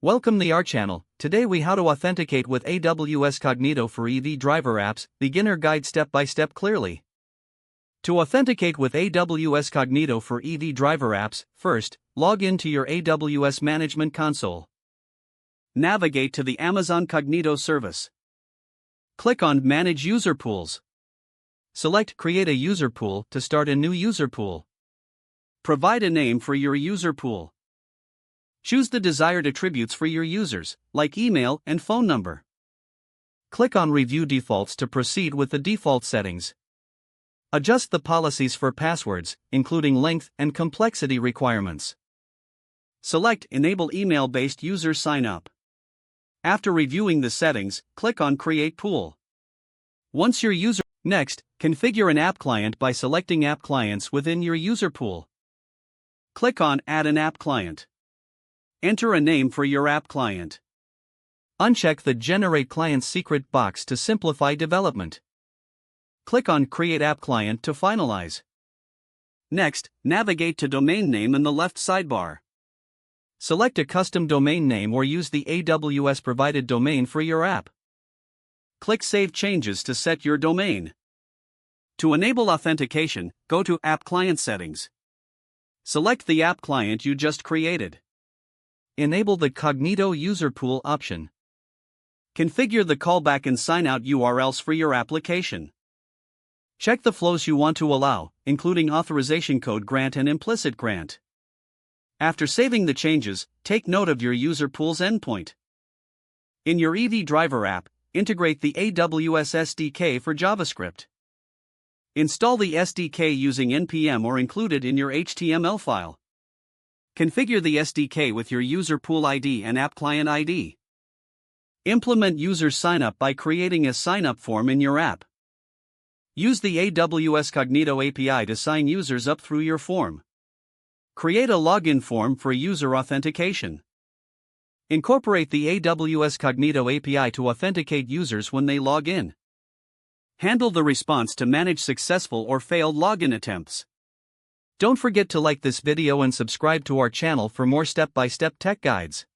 Welcome to our channel. Today we how to authenticate with AWS Cognito for EV driver apps, beginner guide step by step clearly. To authenticate with AWS Cognito for EV driver apps, first, log into your AWS Management Console. Navigate to the Amazon Cognito service. Click on Manage User Pools. Select Create a User Pool to start a new user pool. Provide a name for your user pool. Choose the desired attributes for your users, like email and phone number. Click on Review Defaults to proceed with the default settings. Adjust the policies for passwords, including length and complexity requirements. Select Enable Email-Based User Sign-Up. After reviewing the settings, click on Create Pool. Next, configure an app client by selecting app clients within your user pool. Click on Add an app client. Enter a name for your app client. Uncheck the Generate Client Secret box to simplify development. Click on Create App Client to finalize. Next, navigate to Domain Name in the left sidebar. Select a custom domain name or use the AWS provided domain for your app. Click Save Changes to set your domain. To enable authentication, go to App Client Settings. Select the app client you just created. Enable the Cognito User Pool option. Configure the callback and sign-out URLs for your application. Check the flows you want to allow, including authorization code grant and implicit grant. After saving the changes, take note of your user pool's endpoint. In your EV driver app, integrate the AWS SDK for JavaScript. Install the SDK using npm or included in your HTML file. Configure the SDK with your user pool ID and app client ID. Implement user signup by creating a sign-up form in your app. Use the AWS Cognito API to sign users up through your form. Create a login form for user authentication. Incorporate the AWS Cognito API to authenticate users when they log in. Handle the response to manage successful or failed login attempts. Don't forget to like this video and subscribe to our channel for more step-by-step tech guides.